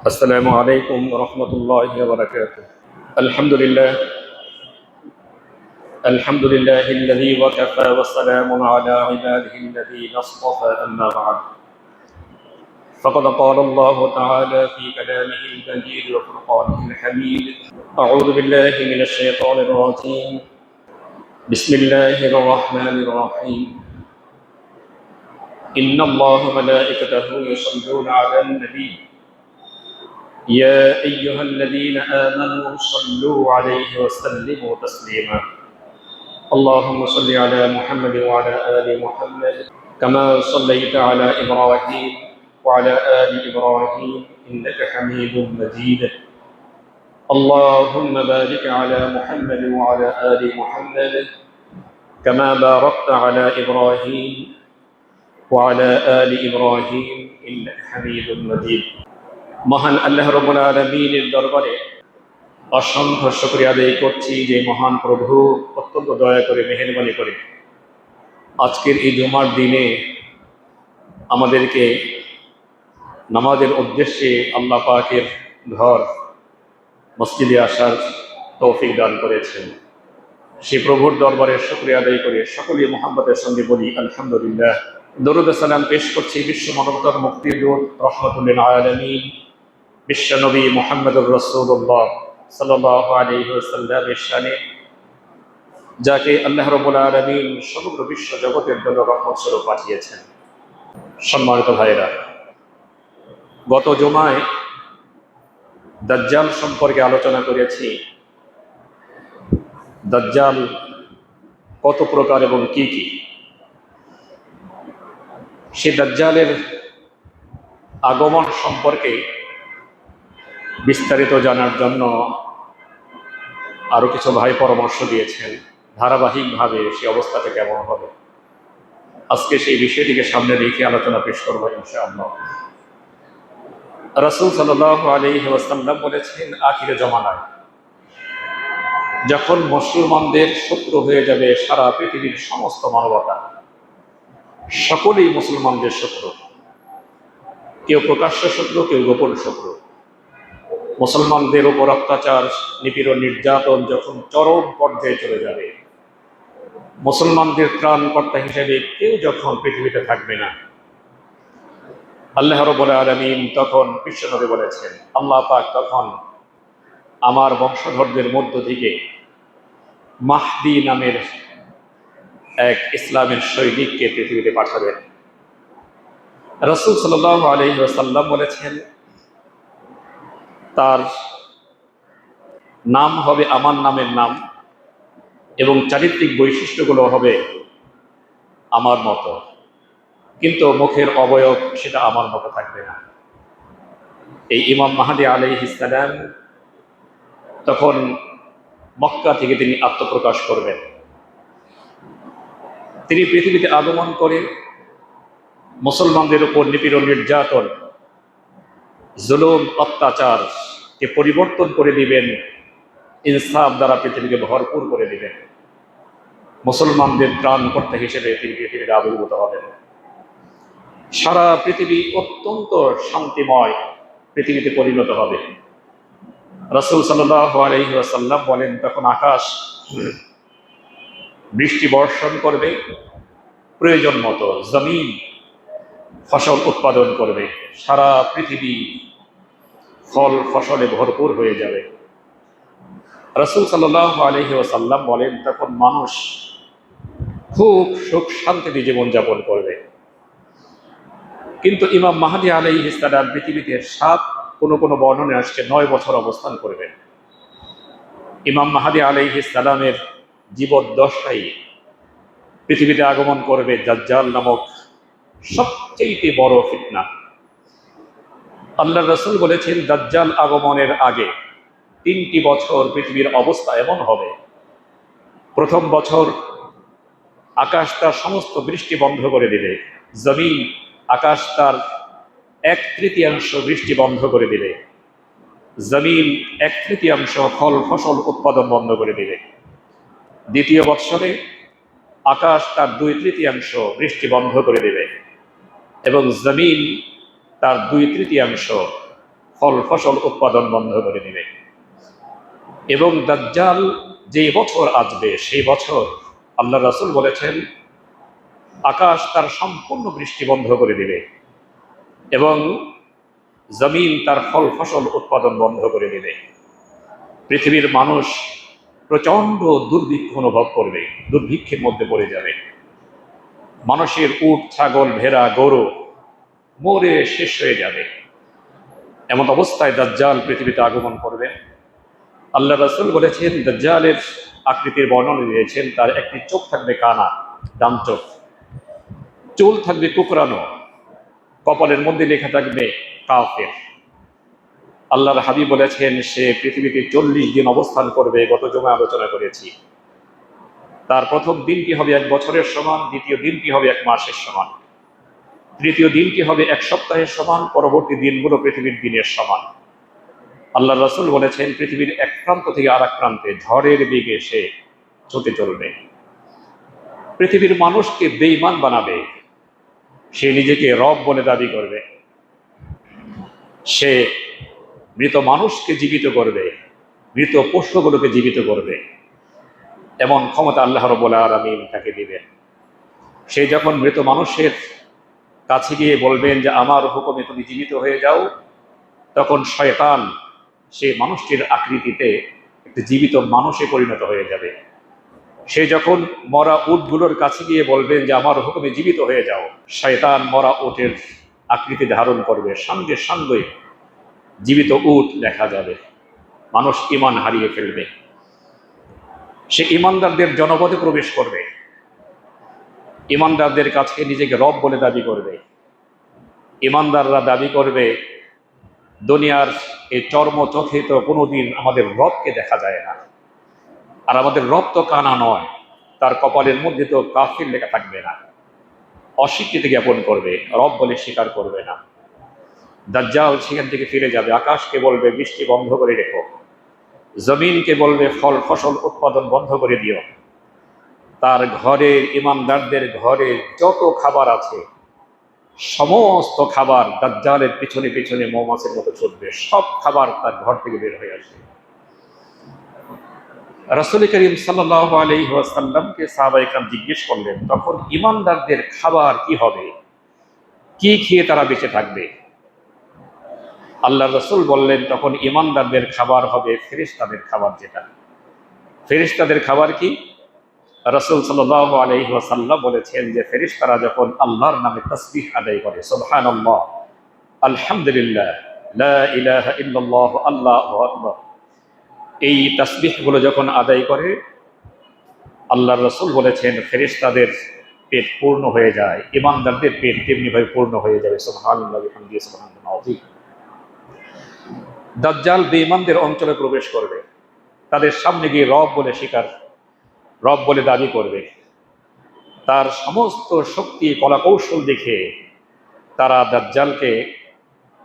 السلام عليكم ورحمة الله وبركاته. الحمد لله الذي وكفى والسلام على عباده الذين اصطفى أما بعد. فقد قال الله تعالى في كلامه المجيد وفرقانه الحميد: أعوذ بالله من الشيطان الرجيم. بسم الله الرحمن الرحيم. إن الله وملائكته يصلون على النبي يا أيها الذين آمنوا صلوا عليه وسلموا تسليما. اللهم صل على محمد وعلى آل محمد كما صليت على إبراهيم وعلى آل إبراهيم إنك حميد مجيد. اللهم بارك على محمد وعلى آل محمد كما باركت على إبراهيم وعلى آل إبراهيم إنك حميد مجيد. মহান আল্লাহ রাব্বুল আলামিনের দরবারে অসংখ্য শুকরিয়া আদায় করছি যে মহান প্রভু অত্যন্ত দয়া করে মেহেরবানি করে আজকের এই জুমার দিনে আমাদেরকে নামাজের উদ্দেশ্যে আল্লাহ পাকের ঘর মসজিদে আসার তৌফিক দান করেছেন। সেই প্রভুর দরবারে শুকরিয়া আদায় করে সকলেই মুহাব্বতের সঙ্গে বলি আলহামদুলিল্লাহ। দরুদ ও সালাম পেশ করছি বিশ্ব মানবতার মুক্তির দূত রহমাতুল লিল আলামিন বিশ্বনবী মুহাম্মদুর রাসূলুল্লাহ সাল্লাল্লাহু আলাইহি ওয়াসাল্লামের শানে, যাকে আল্লাহ রাব্বুল আলামিন সমগ্র বিশ্ব জগতের জন্য রহমত স্বরূপ পাঠিয়েছেন। সম্মানিত ভাইরা, গত জুমায় দাজ্জাল সম্পর্কে আলোচনা করেছি। দাজ্জাল কত প্রকার এবং কি কি। সে দাজ্জালের আগমন সম্পর্কে বিস্তারিত জানার জন্য আরো কিছু ভাই পরামর্শ দিয়েছেন ধারাবাহিকভাবে সে অবস্থাটা কেমন হবে। আজকে সেই বিষয়টিকে সামনে রেখে আলোচনা পেশ করবো ইনশাআল্লাহ। রাসূল সাল্লাল্লাহু আলাইহি ওয়াসাল্লাম বলেছেন, আখিরে জামানায় যখন মুসলমানদের শত্রু হয়ে যাবে সারা পৃথিবীর সমস্ত মানবতা, সকলেই মুসলমানদের শত্রু, কেউ প্রকাশ্য শত্রু, কেউ গোপন শত্রু। মুসলমানদের উপর অত্যাচার, নিপীড়ন, নির্যাতন যখন চরম পর্যায়ে চলে যাবে, মুসলমানদের ত্রাণকর্তা হিসেবে কেউ যখন পৃথিবীতে থাকবে না, আল্লাহ রাব্বুল আলামিন তখন বিশ্বনবী বলেছেন, আল্লাহ পাক তখন আমার বংশধরদের মধ্য থেকে মাহদী নামের এক ইসলামের সৈনিককে পৃথিবীতে পাঠাবেন। রাসূল সাল্লাল্লাহু আলাইহি ওয়াসাল্লাম বলেছেন, তার নাম হবে আমার নামের নাম এবং চারিত্রিক বৈশিষ্ট্যগুলো হবে আমার মতো, কিন্তু মুখের অবয়ব সেটা আমার মতো থাকবে না। এই ইমাম মাহদী আলাইহিস সালাম তখন মক্কা থেকে তিনি আত্মপ্রকাশ করবেন। তিনি পৃথিবীতে আগমন করে মুসলমানদের উপর নিপীড়ন, নির্যাতন, জুলুম, অত্যাচারকে পরিবর্তন করে দিবেন, ইনসাফ দ্বারা পৃথিবীকে ভরপুর করে দিবেন। মুসলমানদের ত্রাণকর্তা হিসেবে তিনি পৃথিবীতে আবির্ভূত হবেন। সারা পৃথিবী অত্যন্ত শান্তিময় পৃথিবীতে পরিণত হবে। রাসূল সাল্লাল্লাহু আলাইহি ওয়াসাল্লাম বলেন, তখন আকাশ বৃষ্টি বর্ষণ করবে প্রয়োজন মতো, জমিন ফসল উৎপাদন করবে, সারা পৃথিবী ফল ফসলে ভরপুর হয়ে যাবে। রাসূল সাল্লাল্লাহু আলাইহি ওয়াসাল্লাম বলেন, তখন মানুষ খুব সুখ শান্তিতে জীবনযাপন করবে। কিন্তু ইমাম মাহদী আলাইহিস সালাম পৃথিবীতে কোনো বর্ণনা আসছে 9 বছর অবস্থান করবেন। ইমাম মাহদী আলাইহিস সালামের জীবদ্দশায় পৃথিবীতে আগমন করবে দাজ্জাল নামক সবচেয়ে বড় ফিতনা। আল্লাহর রাসূল বলেছেন, দাজ্জাল আগমনের আগে 3টি বছর পৃথিবীর অবস্থা এমন হবে। প্রথম বছর আকাশ তার সমস্ত বৃষ্টি বন্ধ করে দিবে, জমিন আকাশ তার 1/3 বৃষ্টি বন্ধ করে দিবে, জমিন 1/3 ফল ফসল উৎপাদন বন্ধ করে দিবে। দ্বিতীয় বৎসরে আকাশ তার 2/3 বৃষ্টি বন্ধ করে দেবে এবং জমিন তার 2/3 ফল ফসল উৎপাদন বন্ধ করে দিবে। এবং দাজ্জাল যে বছর আসবে সেই বছর আল্লাহ রাসূল বলেছেন আকাশ তার সম্পূর্ণ বৃষ্টি বন্ধ করে দিবে এবং জমিন তার ফল ফসল উৎপাদন বন্ধ করে দিবে। পৃথিবীর মানুষ প্রচন্ড দুর্ভিক্ষ অনুভব করবে, দুর্ভিক্ষের মধ্যে পড়ে যাবে। মানুষের উট, ছাগল, ভেড়া, গরু মরে শেষ হয়ে যাবে। এমন অবস্থায় দাজ্জাল পৃথিবীতে আগমন করবে। আল্লাহ রাসূল বলেছেন দাজ্জালের আকৃতির বর্ণনা দিয়েছেন, তার একটি চোখ থাকবে কানা, ডান চোখ, চুল থাকবে কুকরানো, কপালের মধ্যে লেখা থাকবে কাফের। আল্লাহর হাবিব বলেছেন সে পৃথিবীতে 40 দিন অবস্থান করবে। গত জুমায় আলোচনা করেছি। তার প্রথম দিনটি হবে 1 বছরের সমান, দ্বিতীয় দিনটি হবে 1 মাসের সমান, তৃতীয় দিনটি হবে 1 সপ্তাহের সমান, পরবর্তী দিনগুলো পৃথিবীর দিনের সমান। আল্লাহ রাসূল বলেছেন পৃথিবীর এক প্রান্ত থেকে আর এক প্রান্তে ঝড়ের বেগে সে ছুটে চলবে। পৃথিবীর মানুষকে বেঈমান বানাবে। সে নিজেকে রব বলে দাবি করবে। সে মৃত মানুষকে জীবিত করবে, মৃত পশুগুলোকে জীবিত করবে। এমন ক্ষমতা আল্লাহ রাব্বুল আলামিন তাকে দিবেন। সে যখন মৃত মানুষের কাছে গিয়ে বলবেন যে আমার হুকুমে তুমি জীবিত হয়ে যাও, তখন শয়তান সে মানুষটির আকৃতিতে একটি জীবিত মানুষে পরিণত হয়ে যাবে। সে যখন মরা উটগুলোর কাছে গিয়ে বলবেন যে আমার হুকুমে জীবিত হয়ে যাও, শয়তান মরা উটের আকৃতি ধারণ করবে। সঙ্গে সঙ্গে জীবিত উট দেখা যাবে। মানুষ ঈমান হারিয়ে ফেলবে। সে ঈমানদারদের জনপদে প্রবেশ করবে, ঈমানদারদের কাছে নিজেকে রব বলে দাবি করবে। ঈমানদাররা দাবি করবে দুনিয়ার এই চর্ম চোখে তো কোনোদিন আমাদের রবকে দেখা যায় না, আর আমাদের রব তো কানা নয়, তার কপালের মধ্যে তো কাফির লেখা থাকবে না। অস্বীকৃতি জ্ঞাপন করবে, রব বলে স্বীকার করবে না। দাজ্জাল সেখান থেকে ফিরে যাবে। আকাশকে বলবে বৃষ্টি বন্ধ করে রেখো, জমিনকে বলবে ফল ফসল উৎপাদন বন্ধ করে দিও। তার ঘরের, ঈমানদারদের ঘরে যত খাবার আছে সমস্ত খাবার দাজ্জালের পিছনে পিছনে মৌমাছির মতো ছুটবে। সব খাবার তার ঘর থেকে বের হয়ে আসবে। রাসূল করিম সাল্লাল্লাহু আলাইহি ওয়াসাল্লামকে সাহাবায়ে কেরাম জিজ্ঞেস করলেন তখন ঈমানদারদের খাবার কি হবে, কি খেয়ে তারা বেঁচে থাকবে? আল্লাহ রাসূল বললেন তখন ঈমানদারদের খাবার হবে ফেরেশতাদের খাবার। যেটা ফেরেশতাদের খাবার কি? রাসূল সাল্লাল্লাহু আলাইহি ওয়াসাল্লাম বলেছেন যে ফেরেশতারা যখন আল্লাহর নামে তাসবিহ আদায় করে, সুবহানাল্লাহ, আলহামদুলিল্লাহ, লা ইলাহা ইল্লাল্লাহ, আল্লাহু আকবার, এই তাসবিহগুলো যখন আদায় করে, আল্লাহর রাসূল বলেছেন ফেরেশতাদের পেট পূর্ণ হয়ে যায়, ঈমানদারদের পেট তেমনিভাবে পূর্ণ হয়ে যাবে। সুবহানাল্লাহ ওয়া বিহামদিহি, সুবহানাল্লাহ আযীম। দাজ্জাল বেঈমানদের অঞ্চলে প্রবেশ করবে, তাদের সামনে গিয়ে রব বলে দাবি করবে। তার সমস্ত শক্তি কলা কৌশল দেখে তারা দাজ্জালকে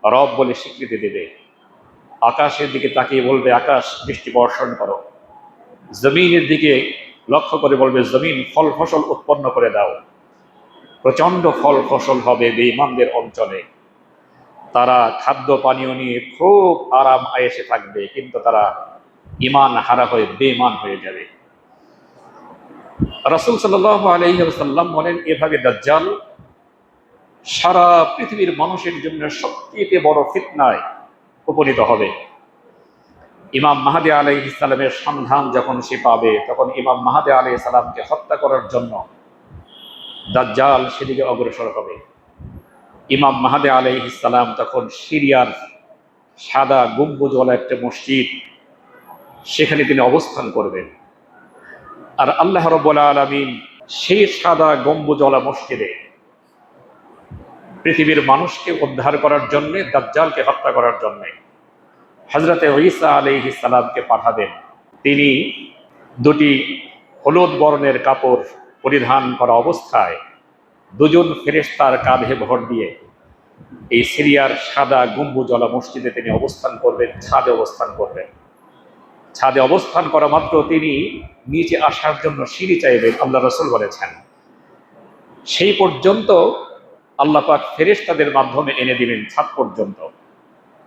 রব বলে স্বীকৃতি দেবে। আকাশের দিকে তাকিয়ে বলবে আকাশ বৃষ্টি বর্ষণ করো, জমিনের দিকে লক্ষ্য করে বলবে জমিন ফল ফসল উৎপন্ন করে দাও। প্রচন্ড ফল ফসল হবে বেঈমানদের অঞ্চলে। তারা খাদ্য পানীয় নিয়ে খুব আরাম আয়েশে থাকবে, কিন্তু তারা ঈমান হারা হয়ে বেঈমান হয়ে যাবে। রাসূল সাল্লাল্লাহু আলাইহি ওয়াসাল্লাম বলেন এভাবে দাজ্জাল সারা পৃথিবীর মানুষের জন্য সবচেয়ে বড় ফিতনায় উপনীত হবে। ইমাম মাহদী আলাইহিস সালামের সন্ধান যখন সে পাবে, তখন ইমাম মাহদী আলাইহিস সালামকে হত্যা করার জন্য দাজ্জাল সেদিকে অগ্রসর হবে। ইমাম মাহদী আলাইহিস সালাম তখন সিরিয়ার সাদা গম্বুজওয়ালা একটা মসজিদ, সেখানে তিনি অবস্থান করবেন। আর আল্লাহ রাব্বুল আলামিন সেই সাদা গম্বুজওয়ালা মসজিদে পৃথিবীর মানুষকে উদ্ধার করার জন্য, দাজ্জালকে হত্যা করার জন্য হযরতে ঈসা আলাইহিস সালামকে পাঠাবেন। তিনি দুটি হলুদ বর্ণের কাপড় পরিধান করা অবস্থায় দুজন ফেরেশতার কাঁধে ভর দিয়ে এই সিরিয়ার সাদা গম্বুজওয়ালা মসজিদে তিনি অবস্থান করবেন, ছাদে অবস্থান করবেন। ছাদে অবস্থান করা মাত্র তিনি নিচে আসার জন্য সিঁড়ি চাইবেন, আল্লাহ রাসূল বলেছেন। সেই পর্যন্ত আল্লাহ পাক ফেরেশতাদের মাধ্যমে এনে দিবেন ছাদ পর্যন্ত।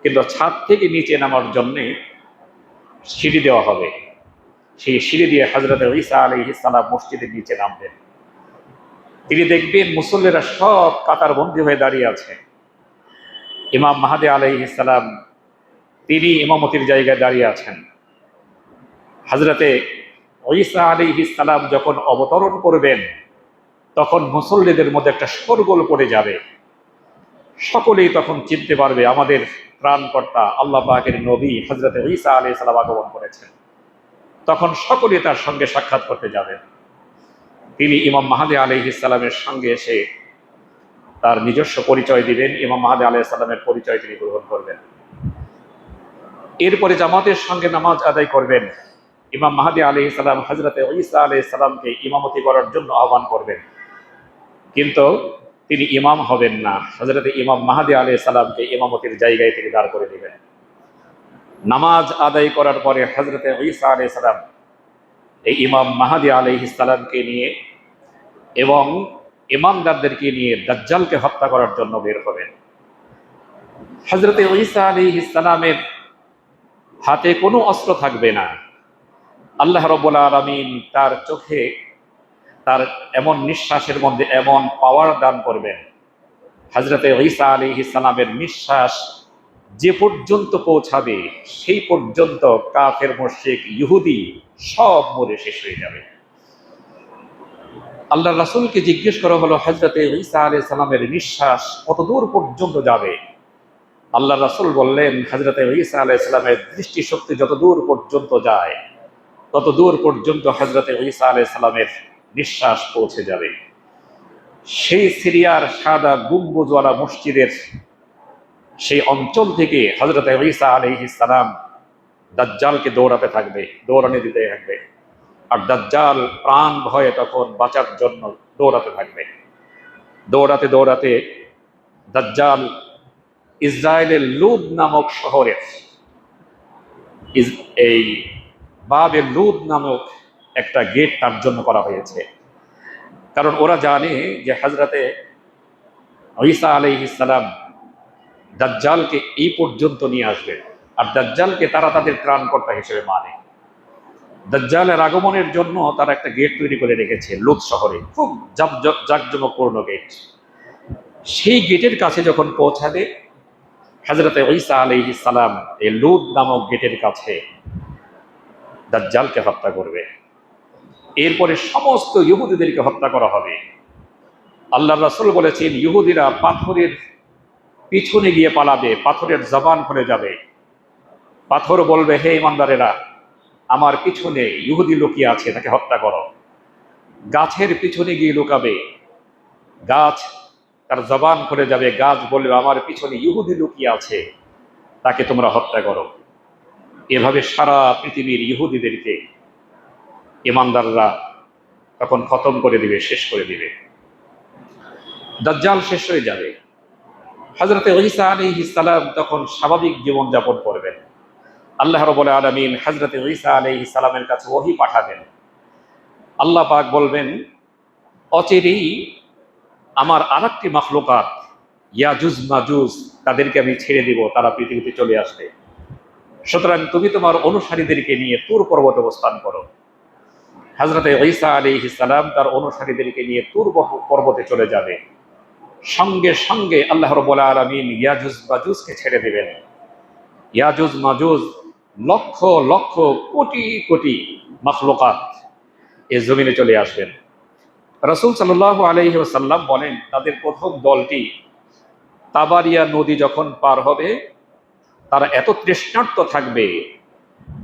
কিন্তু ছাদ থেকে নিচে নামার জন্যে সিঁড়ি দেওয়া হবে। সেই সিঁড়ি দিয়ে হযরত ঈসা আলাইহিস সালাম মসজিদের নিচে নামবেন। তিনি দেখবেন মুসল্লিরা সব কাতারবন্দি হয়ে দাঁড়িয়ে আছে। ইমাম মাহদী আলাইহিস সালাম তিনি ইমামতির জায়গায় দাঁড়িয়ে আছেন। হযরতে ঈসা আলাইহিস সালাম যখন অবতরণ করবেন, তখন মুসল্লিদের মধ্যে একটা শোরগোল পড়ে যাবে। সকলেই তখন চিনতে পারবে আমাদের ত্রাণকর্তা আল্লাহ পাকের নবী হযরতে ঈসা আলাইহিস সালাম আগমন করেছেন। তখন সকলেই তার সঙ্গে সাক্ষাৎ করতে যাবেন। তিনি ইমাম মাহদী আলাইহিস সালামের সঙ্গে এসে তার নিজস্ব পরিচয় দিবেন। ইমাম মাহদী আলাইহিস সালামের পরিচয় তিনি গ্রহণ করবেন। এরপরে জামাতের সঙ্গে নামাজ আদায় করবেন। ইমাম মাহদী আলাইহিস সালাম হযরতে ঈসা আলাইহিস সালামকে ইমামতি করার জন্য আহ্বান করবেন, কিন্তু তিনি ইমাম হবেন না। হযরতে ইমাম মাহদী আলাইহিস সালামকে ইমামতির জায়গায় তিনি দাঁড় করে দিবেন। নামাজ আদায় করার পরে হযরতে ঈসা আলাইহিস সালাম এই ইমাম মাহদী আলাইহিস সালামকে নিয়ে এবং ইমানদারদেরকে নিয়ে দাজ্জালকে হত্যা করার জন্য বের হবেন। হযরতে ঈসা আলাইহিস সালামের হাতে কোনো অস্ত্র থাকবে না। আল্লাহ রাব্বুল আলামিন তার চোখে তার এমন নিঃশ্বাসের মধ্যে এমন পাওয়ার দান করবেন, হযরতে ঈসা আলাইহিস সালামের নিঃশ্বাস যে পর্যন্ত পৌঁছাবে সেই পর্যন্ত কাফের মুশরিক ইহুদি সব মরে শেষ হয়ে যাবে। আল্লাহ রাসূলকে জিজ্ঞেস করা হলো, হযরতে ঈসা আলাইহিস সালামের নিঃশ্বাস কত দূর পর্যন্ত যাবে? আল্লাহ রাসূল বললেন, হযরতে ঈসা আলাইহিস সালামের দৃষ্টিশক্তি যত দূর পর্যন্ত যায় তত দূর পর্যন্ত হযরতে ঈসা আলাইহিস সালামের নিঃশ্বাস পৌঁছে যাবে। সেই সিরিয়ার সাদা গম্বুজওয়ালা মসজিদের সেই অঞ্চল থেকে হযরতে ঈসা আলাইহিস সালাম দাজ্জালকে দৌড়ানি দিতে থাকবে। আর দাজ্জাল প্রাণ ভয়ে তখন বাঁচার জন্য দৌড়াতে থাকবে। দৌড়াতে দৌড়াতে দাজ্জাল ইসরায়েলের লুদ নামক শহরের এই বাবে লুদ নামক একটা গেট তার জন্য করা হয়েছে। কারণ ওরা জানে যে হযরতে ঈসা আলাইহিস সালাম দাজ্জালকে এই পর্যন্ত নিয়ে আসবে, আর দাজ্জালকে তারা তাদের ত্রাণকর্তা হিসেবে মানে। দাজ্জালের আগমনের জন্য তারা একটা গেট তৈরি করে রেখেছে লুদ শহরে, খুব জাঁকজমকপূর্ণ গেট। সেই গেটের কাছে যখন পৌঁছাবে হযরতে ঈসা আলাইহিস সালাম এই লুদ নামক গেটের কাছে দাজ্জালকে হত্যা করবে। এরপরে সমস্ত ইহুদিদেরকে হত্যা করা হবে। আল্লাহর রাসূল বলেছেন, ইহুদিরা পাথরের পিছনে গিয়ে পালাবে, পাথরের জবান খুলে যাবে। পাথর বলবে, হে ইমানদারেরা, আমার পিছনে ইহুদি লুকিয়ে আছে, তাকে হত্যা করো। গাছের পিছনে গিয়ে লুকাবে, গাছ তার জবান খুলে যাবে, গাছ বলবে, আমার পিছনে ইহুদি লুকিয়ে আছে, তাকে তোমরা হত্যা করো। এভাবে সারা পৃথিবীর ইহুদিদেরকে ইমানদাররা তখন খতম করে দিবে, শেষ করে দিবে। দাজ্জাল শেষ হয়ে যাবে। হযরতে ঈসা আলাইহিস সালাম তখন স্বাভাবিক জীবন যাপন করবেন। আল্লাহ রাব্বুল আলামিন হযরতে ঈসা আলাইহিস সালামের কাছে ওহী পাঠাবেন। আল্লাহ পাক বলবেন, অচিরেই আমার আরেকটি মাখলুকাত ইয়াজুজ মাজুজ তাদেরকে আমি ছেড়ে দিব, তারা পৃথিবীতে চলে আসবে। সুতরাং তুমি তোমার অনুসারীদেরকে নিয়ে তুর পর্বতে অবস্থান করো। হযরতে ঈসা আলাইহিস সালাম তার অনুসারীদেরকে নিয়ে তুর পর্বতে চলে যাবে। সঙ্গে সঙ্গে আল্লাহ রাব্বুল আলামিন ইয়াজুজ মাজুজকে ছেড়ে দিবেন। ইয়াজুজ মাজুজ লক্ষ লক্ষ কোটি কোটি মাখলুকাত এই জমিনে চলে আসবেন। রাসূল সাল্লাল্লাহু আলাইহি ওয়াসাল্লাম বলেন, তাদের প্রথম দলটি তাবারিয়া নদী যখন পার হবে, তারা এত তৃষ্ণার্ত থাকবে,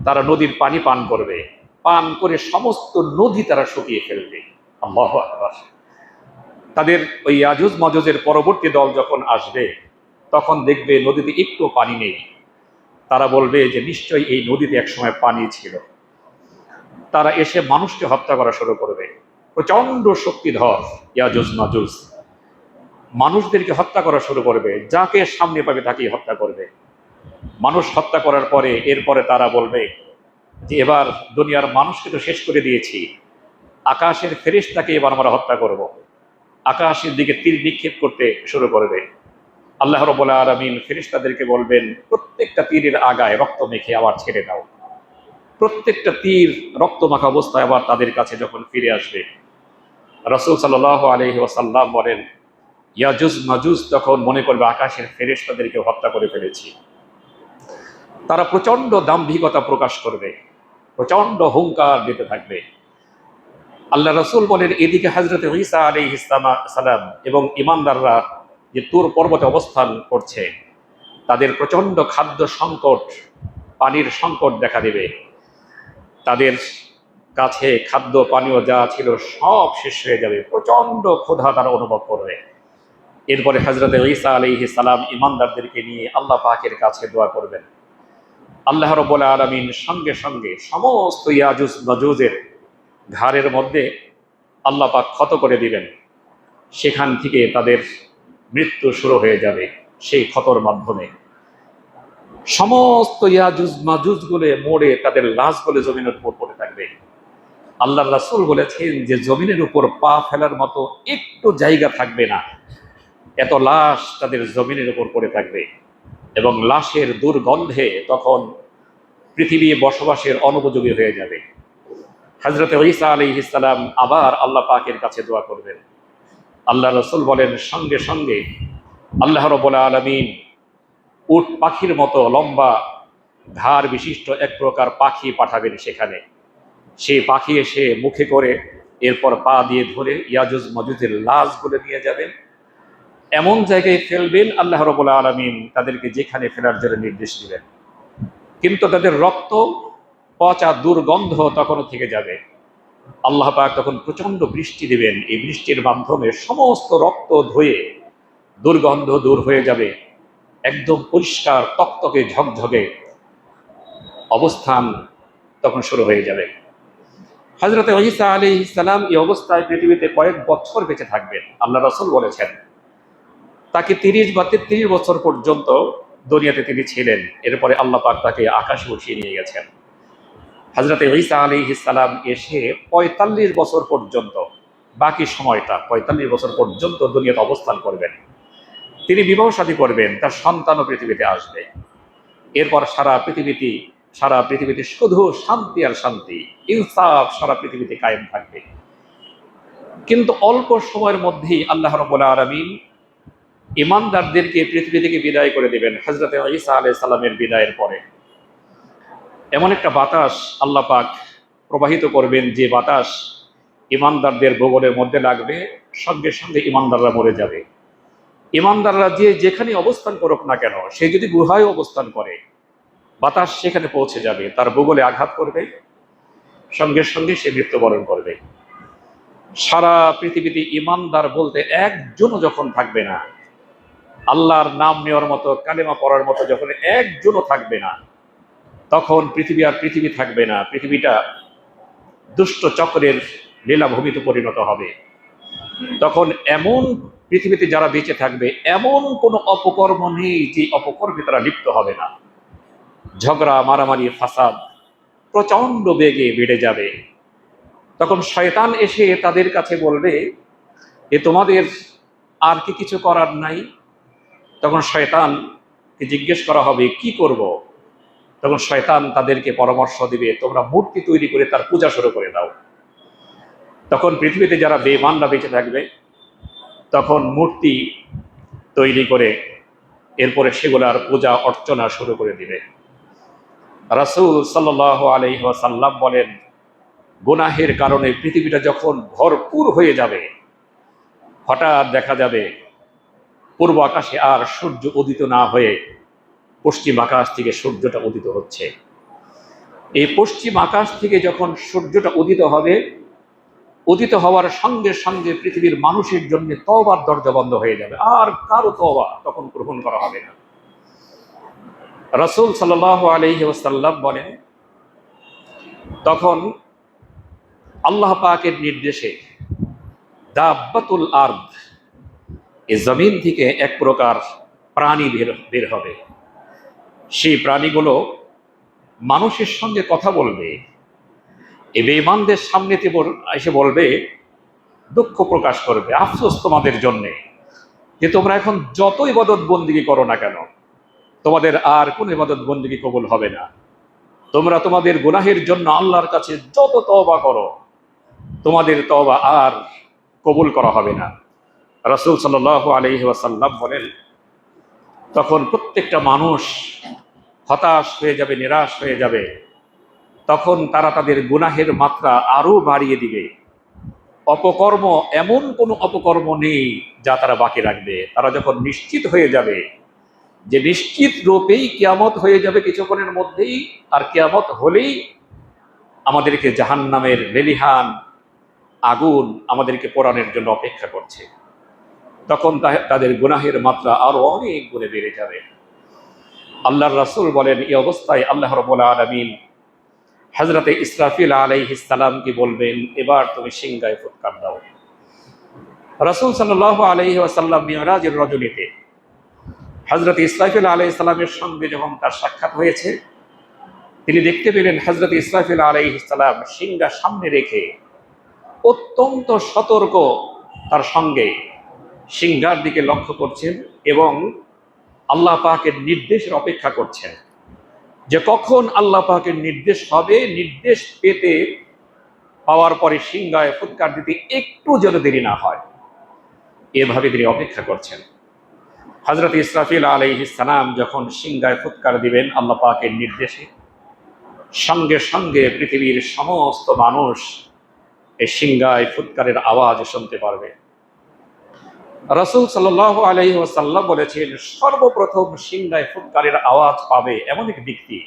তারা নদীর পানি পান করবে, পান করে সমস্ত নদী তারা শুকিয়ে ফেলবে। আল্লাহু আকবার। তাদের ওই ইয়াজুজ মাজুজের পরবর্তী দল যখন আসবে, তখন দেখবে নদীতে একটু পানি নেই। তারা বলবে যে নিশ্চয়ই এই নদীতে একসময় পানি ছিল। তারা এসে মানুষকে হত্যা করা শুরু করবে। প্রচন্ড শক্তিধর ইয়াজুজ মাজুজ মানুষদেরকে হত্যা করা শুরু করবে, যাকে সামনে পাবে তাকেই হত্যা করবে। মানুষ হত্যা করার পরে এরপরে তারা বলবে যে এবার দুনিয়ার মানুষকে তো শেষ করে দিয়েছি, আকাশের ফেরেশতাকে এবার আমরা হত্যা করব। আকাশের দিকে তীর নিক্ষেপ করতে শুরু করবে। আল্লাহ রাব্বুল আলামিন ফেরেশতাদেরকে বলবেন, প্রত্যেকটা তীরের আগায় রক্ত মেখে আবার ছেড়ে দাও। প্রত্যেকটা তীর রক্ত মাখা অবস্থায় আবার তাদের কাছে যখন ফিরে আসবে, রাসূল সাল্লাল্লাহু আলাইহি ওয়াসাল্লাম বলেন, ইয়াজুজ মাজুজ তখন মনে করবে আকাশের ফেরেশতাদেরকে হত্যা করে ফেলেছি। তারা প্রচন্ড দাম্ভিকতা প্রকাশ করবে, প্রচন্ড হুঙ্কার দিতে থাকবে। আল্লাহ রাসূল বলেন, এদিকে হযরত ঈসা আলাইহিস সালাম এবং ঈমানদাররা যে তুর পর্বতে অবস্থান করছে, তাদের প্রচন্ড খাদ্য সংকট, পানির সংকট দেখা দেবে। তাদের কাছে খাদ্য পানীয় যা ছিল সব শেষ হয়ে যাবে, প্রচন্ড ক্ষুধা তারা অনুভব করবে। এরপরে হযরত ঈসা আলাইহিস সালাম ঈমানদারদেরকে নিয়ে আল্লাহ পাকের কাছে দোয়া করবেন। আল্লাহ রাব্বুল আলামিন সঙ্গে সঙ্গে সমস্ত ইয়াজুজ মাজুজের ঘাড়ের মধ্যে আল্লাহ পাক ক্ষত করে দিবেন। সেখান থেকে তাদের মৃত্যু শুরু হয়ে যাবে। সেই ক্ষতর মাধ্যমে সমস্ত ইয়াজুজ মাজুজ গুলো মরে তাদের লাশগুলো জমিনের উপর পড়ে থাকবে। আল্লাহর রাসূল বলেছেন যে জমিনের উপর পা ফেলার মতো একটু জায়গা থাকবে না, এত লাশ তাদের জমিনের উপর পড়ে থাকবে। এবং লাশের দুর্গন্ধে তখন পৃথিবী বসবাসের অনুপযোগী হয়ে যাবে। হযরত ঈসা আলাইহিস সালাম আবার আল্লাহ পাকের কাছে দোয়া করবেন। আল্লাহ রাসূল বলেন, সঙ্গে সঙ্গে আল্লাহ রাব্বুল আলামিন উট পাখির মতো লম্বা ঘাড় বিশিষ্ট এক প্রকার পাখি পাঠাবেন সেখানে। সেই পাখি এসে মুখে করে এরপর পা দিয়ে ধরে ইয়াজুজ মাজুজের লাশগুলো নিয়ে যাবেন, এমন জায়গায় ফেলবেন আল্লাহ রাব্বুল আলামিন তাদেরকে যেখানে ফেলার জন্য নির্দেশ দিবেন। কিন্তু তাদের রক্ত পচা দুর্গন্ধ তখনও থেকে যাবে। আল্লাহ পাক তখন প্রচন্ড বৃষ্টি দিবেন, এই বৃষ্টির মাধ্যমে সমস্ত রক্ত ধুয়ে দুর্গন্ধ দূর হয়ে যাবে, একদম পরিষ্কার তকতকে ঝকঝকে অবস্থান তখন শুরু হয়ে যাবে। হযরত ঈসা আলাইহিস সালাম এই অবস্থায় পৃথিবীতে কয়েক বছর বেঁচে থাকবেন। আল্লাহ রাসূল বলেছেন তাকে 30 বা 33 বছর পর্যন্ত দুনিয়াতে তিনি ছিলেন। এরপরে আল্লাহ পাক তাকে আকাশে উঠিয়ে নিয়ে গেছেন। হযরত ঈসা আলাইহিস সালাম এসে 45 বছর পর্যন্ত, বাকি সময়টা 45 বছর পর্যন্ত দুনিয়াতে অবস্থান করবেন। তিনি বিবাহ শাদী করবেন, তার সন্তানও পৃথিবীতে আসবে। এরপর সারা পৃথিবীতে শুধু শান্তি আর শান্তি, ইনসাফ সারা পৃথিবীতে কায়েম থাকবে। কিন্তু অল্প সময়ের মধ্যেই আল্লাহ রাব্বুল আলামিন ঈমানদারদেরকে পৃথিবী থেকে বিদায় করে দেবেন। হযরত ঈসা আলাইহিস সালামের বিদায়ের পরে এমন একটা বাতাস আল্লাহ পাক প্রবাহিত করবেন, যে বাতাস ঈমানদারদের বগলের মধ্যে লাগবে, সঙ্গে সঙ্গে ঈমানদাররা মরে যাবে। ঈমানদাররা যে যেখানে অবস্থান করুক না কেন, সে যদি গুহায় অবস্থান করে, বাতাস সেখানে পৌঁছে যাবে, তার বগলে আঘাত করবে, সঙ্গে সঙ্গে সে মৃত্যুবরণ করবে। সারা পৃথিবীতে ঈমানদার বলতে একজনও যখন থাকবে না, আল্লাহর নাম নেওয়ার মতো, কালেমা পড়ার মতো যখন একজনও থাকবে না, তখন পৃথিবী আর পৃথিবী থাকবে না। পৃথিবীটা দুষ্ট চক্রের লীলাভূমিতে পরিণত হবে। তখন এমন পৃথিবীতে যারা বেঁচে থাকবে, এমন কোনো অপকর্ম নেই যে অপকর্মে তারা লিপ্ত হবে না। ঝগড়া, মারামারি, ফাসাদ প্রচন্ড বেগে বেড়ে যাবে। তখন শয়তান এসে তাদের কাছে বলবে যে তোমাদের আর কি কিছু করার নাই? তখন শয়তানকে জিজ্ঞেস করা হবে কি করব? তখন শয়তান তাদেরকে পরামর্শ দিবে, তোমরা মূর্তি তৈরি করে তার পূজা শুরু করে দাও। তখন পৃথিবীতে যারা বেঈমানরা বেঁচে থাকবে, তখন মূর্তি তৈরি করে এরপরে সেগুলার পূজা অর্চনা শুরু করে দিবে। রাসূল সাল্লাল্লাহু আলাইহি ওয়াসাল্লাম বলেন, গুনাহের কারণে পৃথিবীটা যখন ভরপুর হয়ে যাবে, হঠাৎ দেখা যাবে পূর্ব আকাশে আর সূর্য উদিত না হয়ে পশ্চিম আকাশ থেকে সূর্যটা উদিত হচ্ছে। এই পশ্চিম আকাশ থেকে যখন সূর্যটা উদিত হবে, উদিত হওয়ার সঙ্গে সঙ্গে পৃথিবীর মানুষের জন্য তওবার দরজা বন্ধ হয়ে যাবে, আর কারো তওবা তখন গ্রহণ করা হবে না। রাসূল সাল্লাল্লাহু আলাইহি ওয়াসাল্লাম বলেন, তখন আল্লাহ পাকের নির্দেশে দাব্বাতুল আরদ, এই জমিন থেকে এক প্রকার প্রাণী বের হবে। সেই প্রাণীগুলো মানুষের সঙ্গে কথা বলবে, এই বেঈমানদের সামনেতে এসে বলবে, দুঃখ প্রকাশ করবে, আফসোস তোমাদের জন্যে, যে তোমরা এখন যত ইবাদত বন্দেগী করো না কেন, তোমাদের আর কোন ইবাদত বন্দেগী কবুল হবে না। তোমরা তোমাদের গুনাহের জন্য আল্লাহর কাছে যত তওবা করো, তোমাদের তওবা আর কবুল করা হবে না। রাসূল সাল্লাল্লাহু আলাইহি ওয়াসাল্লাম বলেন, তখন প্রত্যেকটা মানুষ হতাশ হয়ে যাবে, নিরাশ হয়ে যাবে। তখন তারা তাদের গুনাহের মাত্রা আরো বাড়িয়ে দিবে। অপকর্ম, এমন কোনো অপকর্ম নেই যা তারা বাকি রাখবে। তারা যখন নিশ্চিত হয়ে যাবে যে নিশ্চিত রূপেই কিয়ামত হয়ে যাবে কিছুক্ষণের মধ্যেই, আর কিয়ামত হলেই আমাদেরকে জাহান্নামের লেলিহান আগুন আমাদেরকে পোড়ানোর জন্য অপেক্ষা করছে, তখন তাদের গুনাহের মাত্রা আরো অনেক গুণে বেড়ে যাবে। আল্লাহর রাসূল বলেন, এই অবস্থায় আল্লাহ রাব্বুল আলামিন হযরতে ইসরাফিল আলাইহিস সালাম কি বলবেন, এবার তুমি সিংহায় ফুৎকার দাও। রাসূল সাল্লাল্লাহু আলাইহি ওয়াসাল্লাম মিরাজের রজনীতে হযরত ইসরাফিল আলাইহিস সালামের সঙ্গে যখন তার সাক্ষাৎ হয়েছে, তিনি দেখতে পেলেন হযরত ইসরাফিল আলাইহিস সালাম সিংহা সামনে রেখে অত্যন্ত সতর্ক তার সঙ্গে সিংহার দিকে লক্ষ্য করছেন এবং আল্লাহ পাকের নির্দেশের অপেক্ষা করছেন যে কখন আল্লাহ পাকের নির্দেশ হবে, নির্দেশ পেতে পাওয়ার পরে সিংহায় ফুৎকার দিতে একটু যেন দেরি না হয়, এভাবে তিনি অপেক্ষা করছেন। হযরত ইসরাফিল আলাইহিস সালাম যখন সিংহায় ফুৎকার দিবেন আল্লাহ পাকের নির্দেশে, সঙ্গে সঙ্গে পৃথিবীর সমস্ত মানুষ এই সিংহায় ফুৎকারের আওয়াজ শুনতে পারবে। রাসূল সাল্লাল্লাহু আলাইহি ওয়াসাল্লাম বলেছেন, সর্বপ্রথম সিংহায় ফুৎকারের আওয়াজ পাবে এমন এক ব্যক্তি,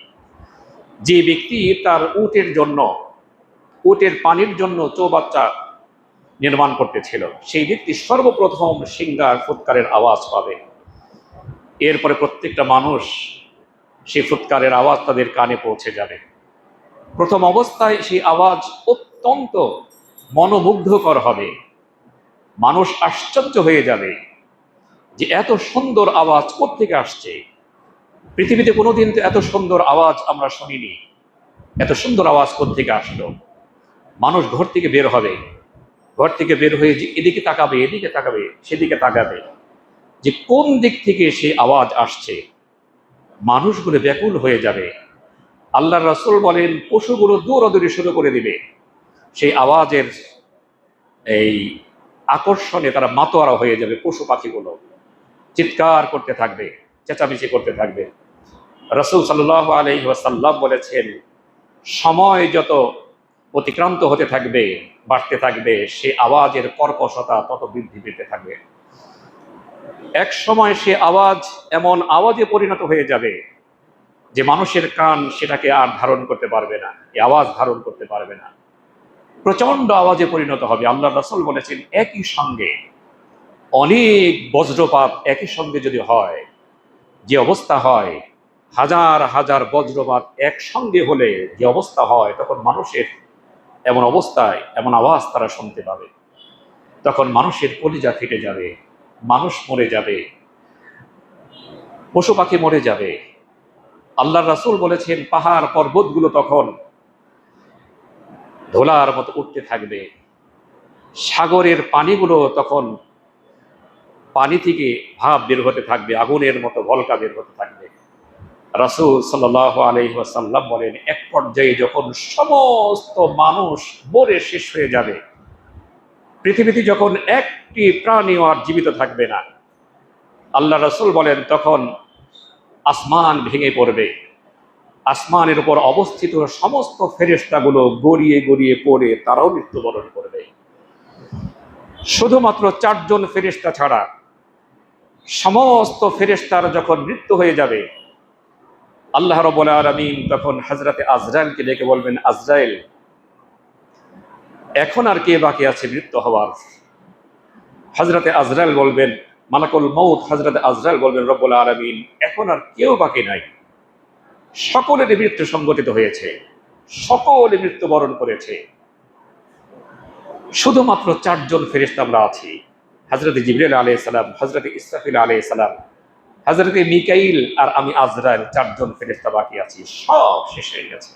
যে ব্যক্তি তার উটের পানির জন্য চৌবাচ্চা নির্মাণ করতেছিল, সেই ব্যক্তি সর্বপ্রথম সিংহার ফুৎকারের আওয়াজ পাবে। এরপরে প্রত্যেকটা মানুষ সেই ফুৎকারের আওয়াজ তাদের কানে পৌঁছে যাবে। প্রথম অবস্থায় সেই আওয়াজ অত্যন্ত মনোমুগ্ধকর হবে। মানুষ আশ্চর্য হয়ে যাবে যে এত সুন্দর আওয়াজ কোত্থেকে আসছে, পৃথিবীতে কোনোদিন তো এত সুন্দর আওয়াজ আমরা শুনিনি, এত সুন্দর আওয়াজ কোত্থেকে আসলো। মানুষ ঘর থেকে বের হবে, ঘর থেকে বের হয়ে যে এদিকে তাকাবে, এদিকে তাকাবে, সেদিকে তাকাবে যে কোন দিক থেকে সেই আওয়াজ আসছে। মানুষগুলো ব্যাকুল হয়ে যাবে। আল্লাহর রাসূল বলেন, পশুগুলো দৌড়াদৌড়ি শুরু করে দিবে সেই আওয়াজের এই আকর্ষণে, তারা মাতোয়ারা হয়ে যাবে। পশু পাখিগুলো চিৎকার করতে থাকবে, চেঁচামেচি করতে থাকবে। রাসূল সাল্লাল্লাহু আলাইহি ওয়াসাল্লাম বলেছেন, সময় যত অতিক্রান্ত হতে থাকবে, বাড়তে থাকবে, সে আওয়াজের কর্কশতা তত বৃদ্ধি পেতে থাকবে। এক সময় সে আওয়াজ এমন আওয়াজে পরিণত হয়ে যাবে যে মানুষের কান সেটাকে আর ধারণ করতে পারবে না, এই আওয়াজ ধারণ করতে পারবে না, প্রচন্ড আওয়াজে পরিণত হবে। আল্লাহ রাসূল বলেছেন, একই সঙ্গে অনেক বজ্রপাত একই সঙ্গে যদি হয়, যে অবস্থা হয়, হাজার হাজার বজ্রপাত একসঙ্গে হলে যে অবস্থা হয়, তখন মানুষের এমন অবস্থায় এমন আওয়াজ তারা শুনতে পাবে, তখন মানুষের কলিজা ফেটে যাবে, মানুষ মরে যাবে, পশু পাখি মরে যাবে। আল্লাহর রাসূল বলেছেন, পাহাড় পর্বতগুলো তখন ধোলার মতো উঠতে থাকবে, সাগরের পানিগুলো তখন পানি থেকে ভাপ বের হতে থাকবে, আগুনের মতো ভলকা বের হতে থাকবে। রাসূল সাল্লাল্লাহু আলাইহি ওয়াসাল্লাম বলেন, এক পর্যায়ে যখন সমস্ত মানুষ মরে শেষ হয়ে যাবে, পৃথিবীতে যখন একটি প্রাণীও আর জীবিত থাকবে না, আল্লাহ রাসূল বলেন তখন আসমান ভেঙে পড়বে, আসমানের উপর অবস্থিত সমস্ত ফেরেশতাগুলো গড়িয়ে গড়িয়ে পড়ে তারাও মৃত্যুবরণ করবে। শুধুমাত্র 4 জন ফেরেশতা ছাড়া সমস্ত ফেরেশতার যখন মৃত্যু হয়ে যাবে, আল্লাহ রাব্বুল আলামিন তখন হযরতে আজরাইলকে ডেকে বলবেন, আজরাইল, এখন আর কে বাকি আছে মৃত্যু হওয়ার? হযরতে আজরাইল বলবেন, মালাকুল মউত হযরতে আজরাইল বলবেন, রব্বুল আলামিন, এখন আর কেউ বাকি নাই, সকলের মৃত্যু সংগঠিত হয়েছে, সকলে মৃত্যুবরণ করেছে, শুধুমাত্র 4 জন ফেরেশতা আমরা আছি। হযরতে জিবরাইল আলাইহিস সালাম, হযরতে ইসরাফিল আলাইহিস সালাম, হযরতে মিকাইল আর আমি আজরাইল, 4 জন ফেরেশতা বাকি আছি, সব শেষ হয়ে গেছে।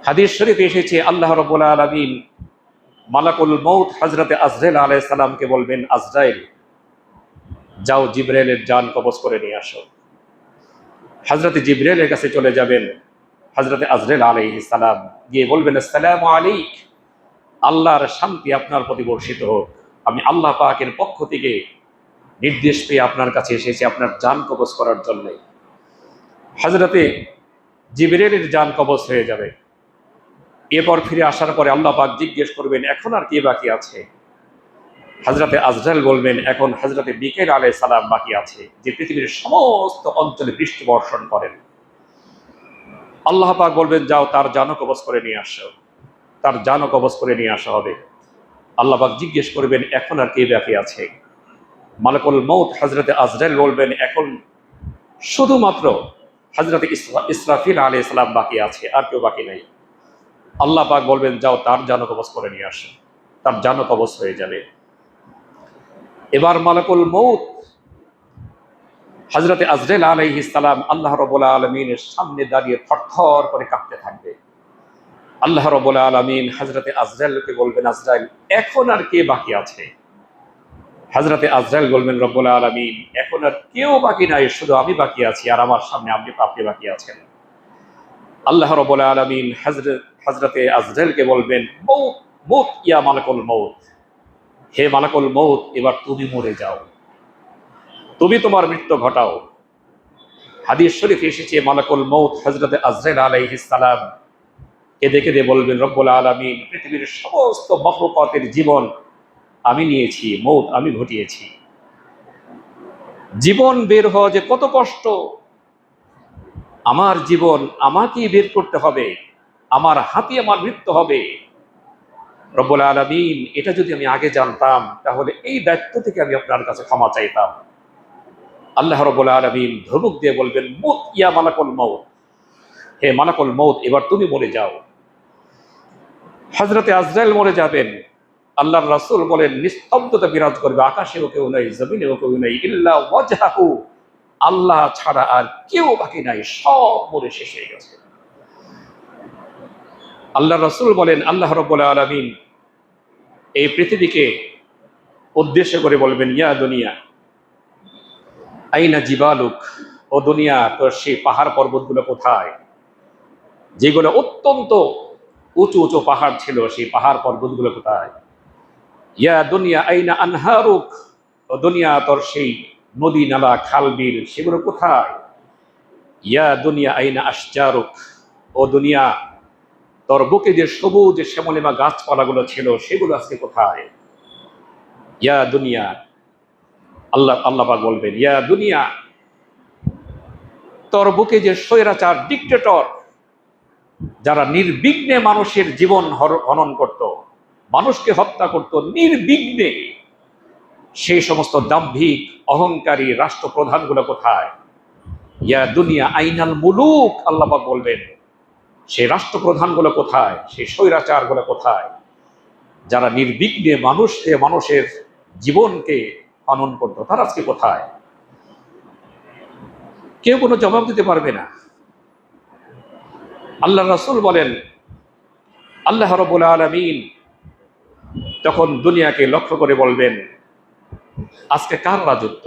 হাদিস শরীফে এসেছে, আল্লাহ রাব্বুল আলামিন মালাকুল মউত হযরতে আজরাইল আলাইহিস সালামকে বলবেন, আজরাইল, যাও জিবরাইলের জান কবজ করে নিয়ে আসো। হযরত জিবরাইলের কাছে চলে যাবেন। হযরত আজরাইল আলাইহিস সালাম গিয়ে বলবেন, আসসালামু আলাইক, আল্লাহর শান্তি আপনার প্রতি বর্ষিত হোক। আমি আল্লাহ পাকের পক্ষ থেকে নির্দেশ পেয়ে আপনার কাছে এসেছি আপনার জান কবজ করার জন্য। হযরতে জিবরাইলের জান কবজ হয়ে যাবে। এরপর ফিরে আসার পরে আল্লাহ পাক জিজ্ঞেস করবেন, এখন আর কে বাকি আছে? হযরতে আজরাইল বলবেন, এখন হযরতে মিকাইল আলাইহিস সালাম বাকি আছে, যে পৃথিবীর সমস্ত অঞ্চলে বৃষ্টি বর্ষণ করেন। আল্লাহ পাক বলবেন, যাও তার জানও কবজ করে নিয়ে আসো। তার জানও কবজ করে নিয়ে আসা হবে। আল্লাহ পাক জিজ্ঞেস করবেন, এখন আর কে বাকি আছে? মালাকুল মউত হযরতে আজরাইল বলবেন, এখন শুধুমাত্র হযরতে ইসরাফিল আলাইহিস সালাম বাকি আছে, আর কেউ বাকি নাই। আল্লাহ পাক বলবেন, যাও তার জানও কবজ করে নিয়ে আসো। তার জানও কবজ হয়ে যাবে। এবার মালাকুল মউত হযরতে আজরাইল আলাইহিস সালাম আল্লাহ রাব্বুল আলামিনের সামনে দাঁড়িয়ে থরথর করে কাঁপতে থাকবে। আল্লাহ রাব্বুল আলামিন হযরতে আজরাইলকে বলবেন, আজরাইল, এখন আর কে বাকি আছে? হযরতে আজরাইল বলবেন, রব্বুল আলামিন, এখন আর কেউ বাকি নাই, শুধু আমি বাকি আছি, আর আমার সামনে আপনি বাকি আছেন। আল্লাহ রাব্বুল আলামিন হযরতে আজরাইলকে বলবেন, মউত মউত ইয়া মালাকুল মউত, হে মালাকুল মউত, এবার তুমি মরে যাও, তুমি তোমার মৃত্যু ঘটাও। হাদিস শরীফে এসেছে, মালাকুল মউত হযরতে আজরাইল আলাইহিস সালাম কেঁদে কেঁদে বলবেন, রব্বুল আলামিন, পৃথিবীর সমস্ত মাখলুকাতের জীবন আমি নিয়েছি, মউত আমি ঘটিয়েছি। জীবন বের হওয়া যে কত কষ্ট, আমার জীবন আমাকেই বের করতে হবে, আমার হাতে আমার মৃত্যু হবে। রব্বুল আলামিন, এটা যদি আমি আগে জানতাম তাহলে এই দায়িত্ব থেকে আমি আপনার কাছে ক্ষমা চাইতাম। আল্লাহ রাব্বুল আলামিন ধমক দিয়ে বলবেন, মুত ইয়া মালাকুল মউত, হে মালাকুল মউত, এবার তুমি মরে যাও। হযরতে আজরাইল মরে যাবেন। আল্লাহর রাসূল বলেন, নিস্তব্ধতা বিরাজ করবে, আকাশেও কেউ নাই, জমিনেও কেউ নাই, ইল্লা ওয়াজহাহু, আল্লাহ ছাড়া আর কেউ বাকি নাই, সব মরে শেষ হয়ে গেছে। আল্লাহর রাসূল বলেন, আল্লাহ রাব্বুল আলামিন এই পৃথিবীকে উদ্দেশ্য করে বলবেন, ইয়া দুনিয়া আইনা জিবালুক, ও দুনিয়া, তোর সেই পাহাড় পর্বতগুলো কোথায়? যেগুলো অত্যন্ত উঁচু উঁচু পাহাড় ছিল, সেই পাহাড় পর্বতগুলো কোথায়? ইয়া দুনিয়া আইনা আনহারুক, ও দুনিয়া, তোর সেই নদী নালা খাল বিল সেগুলো কোথায়? ইয়া দুনিয়া আইনা আশজারুক, ও দুনিয়া, তোর বুকে যে সবুজ শ্যামলিমা গাছপালাগুলো ছিল সেগুলো আজকে কোথায়? ইয়া দুনিয়া, আল্লাহ পাক বলবেন, ইয়া দুনিয়া, তোর বুকে যে স্বৈরাচার ডিক্টেটর, যারা নির্বিঘ্নে মানুষের জীবন হনন করত, মানুষকে হত্যা করত নির্বিঘ্নে, সেই সমস্ত দাম্ভিক অহংকারী রাষ্ট্রপ্রধানগুলো কোথায়? ইয়া দুনিয়া আইনাল মুলুক, আল্লাহ পাক বলবেন, সেই রাষ্ট্রপ্রধানগুলো কোথায়? সেই স্বৈরাচারগুলো কোথায়, যারা নির্বিঘ্নে মানুষের জীবনকে হনন করত, তারা আজকে কোথায়? কেউ কোনো জবাব দিতে পারবে না। আল্লাহ রাসূল বলেন, আল্লাহ রাব্বুল আলামিন তখন দুনিয়াকে লক্ষ্য করে বলবেন, আজকে কার রাজত্ব,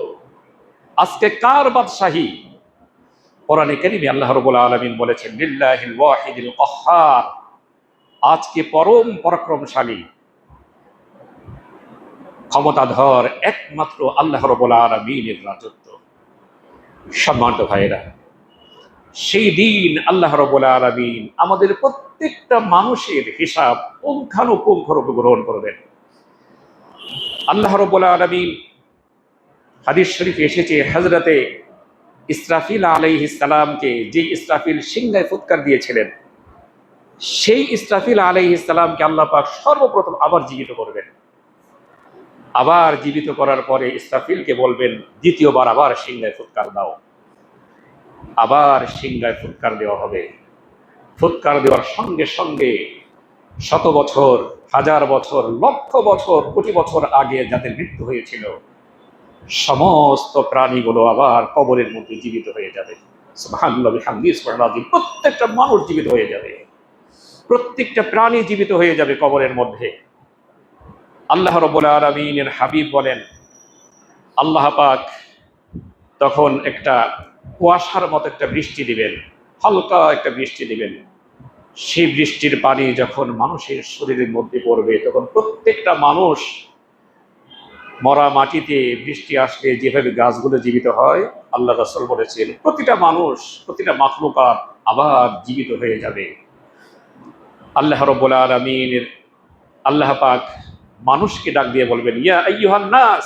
আজকে কার বাদশাহী? কোরআনে কারীমে আল্লাহ রাব্বুল আলামিন বলেছেন, লিল্লাহিল ওয়াহিদিল কাহ্হার, আজকে পরম পরাক্রমশালী ক্ষমতাধর একমাত্র আল্লাহ রাব্বুল আলামিনের রাজত্ব। সম্মানিত ভাইয়েরা, সেই দিন আল্লাহ রাব্বুল আলামিন আমাদের প্রত্যেকটা মানুষের হিসাব পুঙ্খানুপুঙ্খরূপে গ্রহণ করবেন। আল্লাহ রাব্বুল আলামিন, হাদিস শরীফে এসেছে, হযরতে ইসরাফিল আলাইহিস সালামকে, যে ইসরাফিল সিংহায় ফুৎকার দিয়েছিলেন, সেই ইসরাফিল আলাইহিস সালামকে আল্লাহ পাক সর্বপ্রথম আবার জীবিত করবেন। আবার জীবিত করার পরে ইসরাফিলকে বলবেন, দ্বিতীয়বার আবার সিংহায় ফুৎকার দাও। আবার সিংহায় ফুৎকার দেওয়া হবে। ফুৎকার দেওয়ার সঙ্গে সঙ্গে শত বছর, হাজার বছর, লক্ষ বছর, কোটি বছর আগে যাদের মৃত্যু হয়েছিল, সমস্ত প্রাণীগুলো আবার কবরের মধ্যে জীবিত হয়ে যাবে। সুবহানাল্লাহ বিহামদিহি, সুবহানাল্লাহ, প্রত্যেকটা মানুষ জীবিত হয়ে যাবে, প্রত্যেকটা প্রাণী জীবিত হয়ে যাবে কবরের মধ্যে। আল্লাহ রাব্বুল আলামিনের হাবিব বলেন, আল্লাহ পাক তখন একটা কুয়াশার মতো একটা বৃষ্টি দিবেন, হালকা একটা বৃষ্টি দিবেন। সেই বৃষ্টির পানি যখন মানুষের শরীরের মধ্যে পড়বে, তখন প্রত্যেকটা মানুষ, মরা মাটিতে বৃষ্টি আসলে যেভাবে গাছগুলো জীবিত হয়, আল্লাহ রাসূল বলেছেন প্রতিটা মানুষ, প্রতিটা মাখলুকাত আবার জীবিত হয়ে যাবে। আল্লাহ রাব্বুল আলামিনের আল্লাহ পাক মানুষকে ডাক দিয়ে বলবেন, ইয়া আইয়ুহান নাস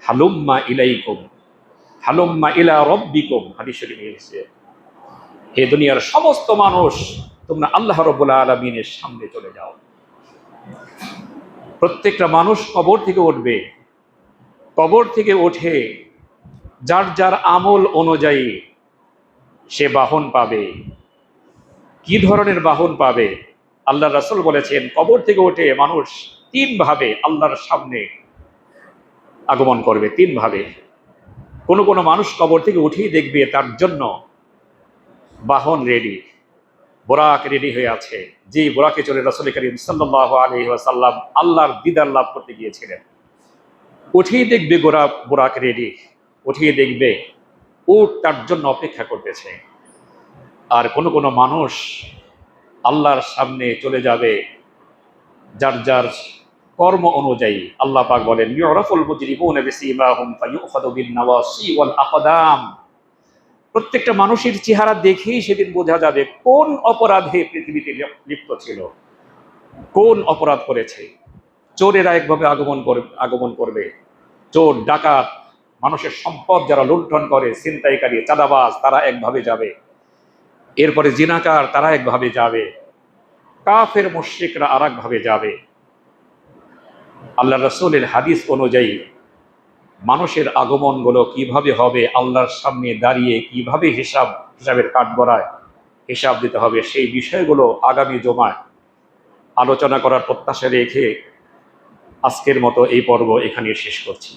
হালুম্মা ইলাইকুম, হালুম্মা ইলা রাব্বিকুম। হাদিস শরীফে এসেছে, হে দুনিয়ার সমস্ত মানুষ, তোমরা আল্লাহ রাব্বুল আলামিনের সামনে চলে যাও। প্রত্যেকটা মানুষ কবর থেকে উঠবে, কবর থেকে উঠে যার যার আমল অনুযায়ী সে বাহন পাবে। কি ধরনের বাহন পাবে? আল্লাহ রাসূল বলেছেন, কবর থেকে উঠে মানুষ তিন ভাবে আল্লাহর সামনে আগমন করবে, তিন ভাবে। কোনো কোনো মানুষ কবর থেকে উঠেই দেখবে তার জন্য বাহন রেডি, বোরাক রেডি হয়ে আছে, যে বোরাকে চলে রাসূল করিম সাল্লাল্লাহু আলাইহি ওয়াসাল্লাম আল্লাহর দিদার লাভ করতে গিয়েছিলেন। উঠেই দেখবে বোরাক রেডি, উঠিয়ে দেখবে উট তার জন্য অপেক্ষা করতেছে। আর কোনো কোনো মানুষ আল্লাহর সামনে চলে যাবে যার যার কর্ম অনুযায়ী। আল্লাহ পাক বলেন, ইউরাফুল মুজরিমুনা বিসীমাহুম ফায়ুখাযু বিন নাওয়াসি ওয়াল আকদাম। প্রত্যেকটা মানুষের চেহারা দেখেই সেদিন বোঝা যাবে কোন অপরাধে পৃথিবীতে লিপ্ত ছিল, কোন অপরাধ করেছে। চোরেরা একভাবে আগমন করবে, চোর ডাকাত, মানুষের সম্পদ যারা লুণ্ঠন করে, ছিনতাইকারী, চাঁদাবাজ, তারা একভাবে যাবে। এরপরে জিনাকার, তারা একভাবে যাবে। কাফের মুশরিকরা আর একভাবে যাবে। আল্লাহ রাসূলের হাদিস অনুযায়ী মানুষের আগমনগুলো কিভাবে হবে, আল্লাহর সামনে দাঁড়িয়ে কিভাবে হিসাবের কাঠগড়ায় হিসাব দিতে হবে, সেই বিষয়গুলো আগামী জুমায় আলোচনা করার প্রত্যাশা রেখে আজকের মতো এই পর্ব এখানে শেষ করছি।